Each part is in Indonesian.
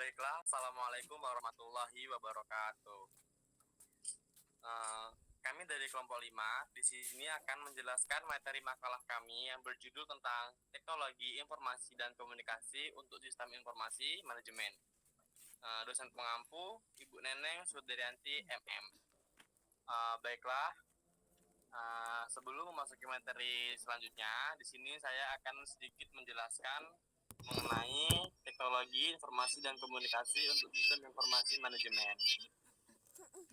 Baiklah, Assalamualaikum warahmatullahi wabarakatuh. Kami dari kelompok 5 di sini akan menjelaskan materi makalah kami yang berjudul tentang teknologi informasi dan komunikasi untuk sistem informasi manajemen. Dosen pengampu Ibu Neneng Sudaryanti MM. Baiklah, sebelum memasuki materi selanjutnya, di sini saya akan sedikit menjelaskan mengenai teknologi informasi dan komunikasi untuk sistem informasi manajemen.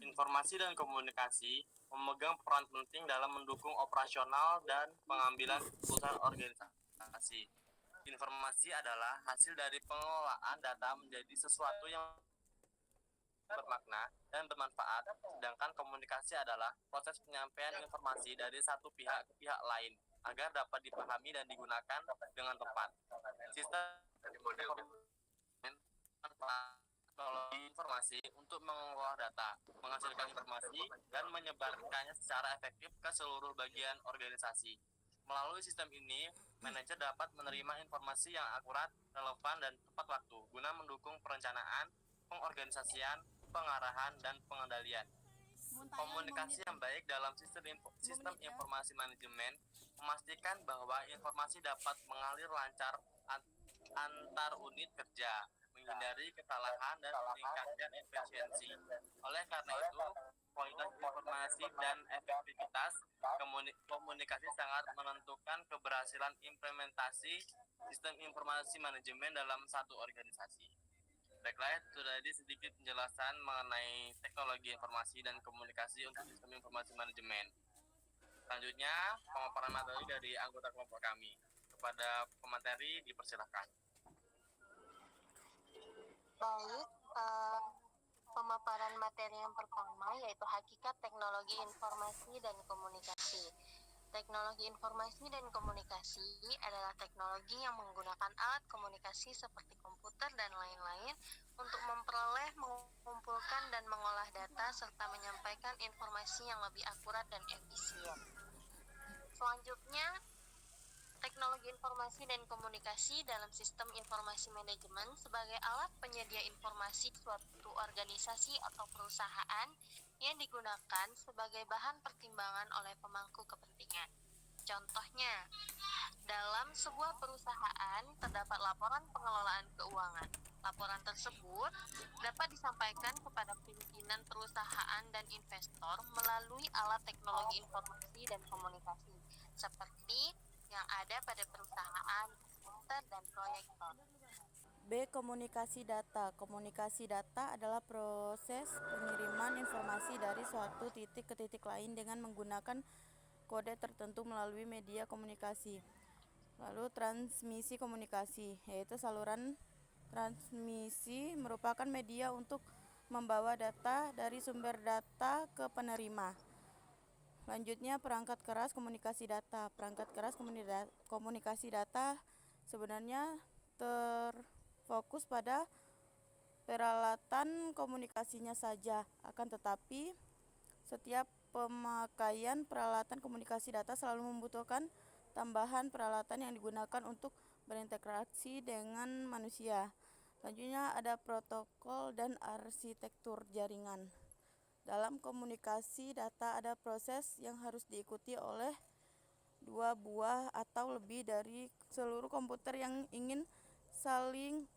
Informasi dan komunikasi memegang peran penting dalam mendukung operasional dan pengambilan keputusan organisasi. Informasi adalah hasil dari pengelolaan data menjadi sesuatu yang bermakna dan bermanfaat, sedangkan komunikasi adalah proses penyampaian informasi dari satu pihak ke pihak lain agar dapat dipahami dan digunakan dengan tepat. Sistem teknologi informasi untuk mengolah data, menghasilkan informasi, dan menyebarkannya secara efektif ke seluruh bagian organisasi. Melalui sistem ini, manajer dapat menerima informasi yang akurat, relevan, dan tepat waktu guna mendukung perencanaan, pengorganisasian, pengarahan, dan pengendalian. Komunikasi yang baik dalam sistem informasi manajemen memastikan bahwa informasi dapat mengalir lancar antar unit kerja, menghindari kesalahan dan meningkatkan efisiensi. Oleh karena itu, kualitas informasi dan efektivitas komunikasi sangat menentukan keberhasilan implementasi sistem informasi manajemen dalam satu organisasi. Baiklah, itu tadi sedikit penjelasan mengenai teknologi informasi dan komunikasi untuk sistem informasi manajemen. Selanjutnya, pemaparan materi dari anggota kelompok kami. Kepada pemateri, dipersilakan. Baik, pemaparan materi yang pertama yaitu hakikat teknologi informasi dan komunikasi. Teknologi informasi dan komunikasi adalah teknologi yang menggunakan alat komunikasi seperti komputer dan lain-lain untuk memperoleh, mengumpulkan, dan mengolah data serta menyampaikan informasi yang lebih akurat dan efisien. Selanjutnya, teknologi informasi dan komunikasi dalam sistem informasi manajemen sebagai alat penyedia informasi suatu organisasi atau perusahaan yang digunakan sebagai bahan pertimbangan oleh pemangku kepentingan. Contohnya, dalam sebuah perusahaan terdapat laporan pengelolaan keuangan. Laporan tersebut dapat disampaikan kepada pimpinan perusahaan dan investor melalui alat teknologi informasi dan komunikasi, seperti yang ada pada perusahaan, komputer, dan proyektor. B. Komunikasi data. Komunikasi data adalah proses pengiriman informasi dari suatu titik ke titik lain dengan menggunakan kode tertentu melalui media komunikasi. Lalu transmisi komunikasi, yaitu saluran transmisi merupakan media untuk membawa data dari sumber data ke penerima. Selanjutnya, perangkat keras komunikasi data. Perangkat keras komunikasi data sebenarnya terfokus pada peralatan komunikasinya saja, akan tetapi setiap pemakaian peralatan komunikasi data selalu membutuhkan tambahan peralatan yang digunakan untuk berinteraksi dengan manusia. Selanjutnya ada protokol dan arsitektur jaringan. Dalam komunikasi data ada proses yang harus diikuti oleh dua buah atau lebih dari seluruh komputer yang ingin saling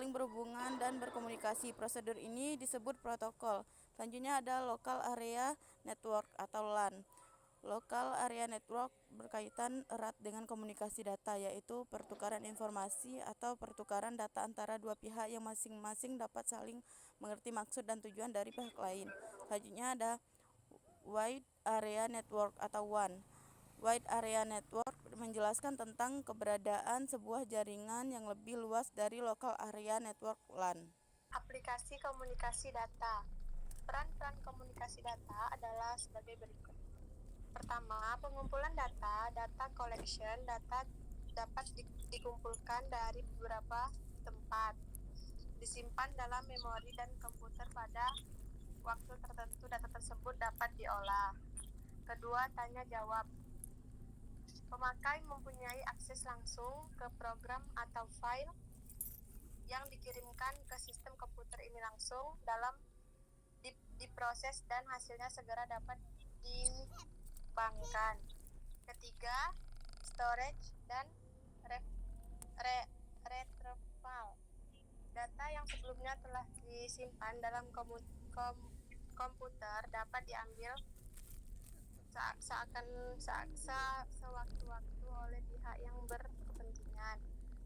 berhubungan dan berkomunikasi. Prosedur ini disebut protokol. Selanjutnya ada local area network atau LAN. Local area network berkaitan erat dengan komunikasi data, yaitu pertukaran informasi atau pertukaran data antara dua pihak yang masing-masing dapat saling mengerti maksud dan tujuan dari pihak lain. Selanjutnya ada wide area network atau WAN. Wide area network menjelaskan tentang keberadaan sebuah jaringan yang lebih luas dari local area network LAN. Aplikasi komunikasi data. Peran-peran komunikasi data adalah sebagai berikut. Pertama, pengumpulan data collection. Data dapat dikumpulkan dari beberapa tempat, disimpan dalam memori dan komputer pada waktu tertentu. Data tersebut dapat diolah. Kedua, tanya jawab. Pemakai mempunyai akses langsung ke program atau file yang dikirim dimasukkan ke sistem komputer ini langsung diproses dan hasilnya segera dapat dikembangkan. Ketiga, storage dan retrieval. Data yang sebelumnya telah disimpan dalam komputer dapat diambil sewaktu-waktu oleh pihak yang berkepentingan.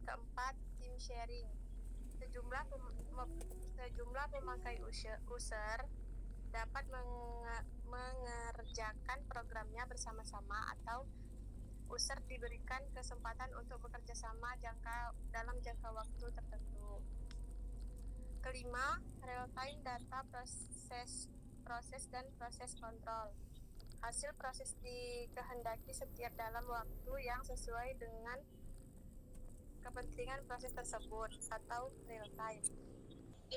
Keempat, team sharing. Sejumlah pemakai user dapat mengerjakan programnya bersama-sama atau user diberikan kesempatan untuk bekerja sama dalam jangka waktu tertentu. Kelima, real-time data proses dan proses kontrol. Hasil proses dikehendaki setiap dalam waktu yang sesuai dengan kepentingan proses tersebut atau real time. D.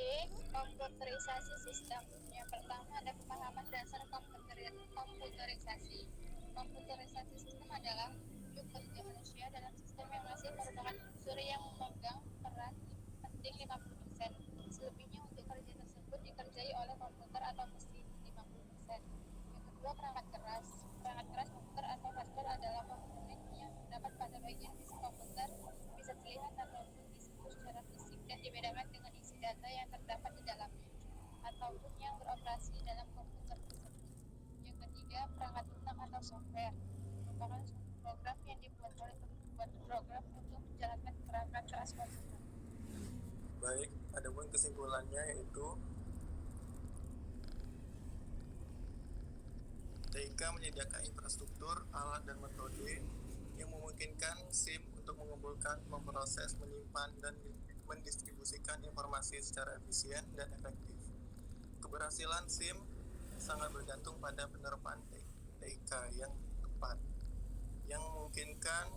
Komputerisasi sistem. Yang pertama ada pemahaman dasar komputerisasi. Komputerisasi sistem adalah wujud kerja manusia dalam sistem yang masih merupakan unsur yang memegang peran penting 50%. Selebihnya untuk kerja tersebut dikerjai oleh komputer atau mesin 50%. Yang kedua, perangkat keras. Perangkat keras komputer atau hardware adalah komponen yang terdapat pada bagian fisik komputer, bisa terlihat ataupun disebut secara fisik dan dibedakan dengan isi data yang terdapat di dalamnya, ataupun yang beroperasi dalam komputer tersebut. Yang ketiga, perangkat lunak atau software merupakan suatu program yang dibuat oleh pembuat program untuk menjalankan perangkat keras komputer. Baik, adapun kesimpulannya yaitu TIK menyediakan infrastruktur, alat, dan metode yang memungkinkan SIM untuk mengumpulkan, memproses, menyimpan, dan mendistribusikan informasi secara efisien dan efektif. Keberhasilan SIM sangat bergantung pada penerapan TIK yang tepat, yang memungkinkan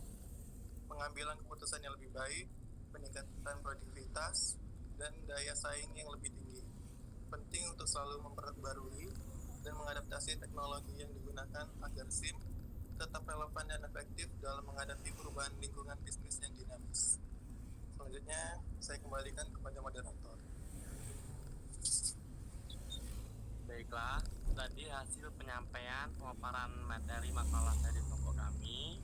pengambilan keputusan yang lebih baik, peningkatan produktivitas, dan daya saing yang lebih tinggi. Penting untuk selalu memperbarui dan mengadaptasi teknologi yang digunakan agar SIM tetap relevan dan efektif dalam menghadapi perubahan lingkungan bisnis yang dinamis. Selanjutnya, saya kembalikan kepada moderator. Baiklah, tadi hasil penyampaian pemaparan materi makalah dari kelompok kami.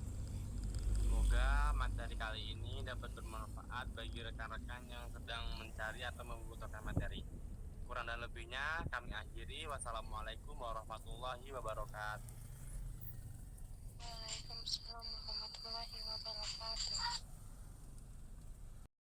Semoga materi kali ini dapat bermanfaat bagi rekan-rekan yang sedang mencari atau membutuhkan materi. Kurang dan lebihnya kami akhiri. Wassalamualaikum warahmatullahi wabarakatuh. Waalaikumsalam warahmatullahi wabarakatuh.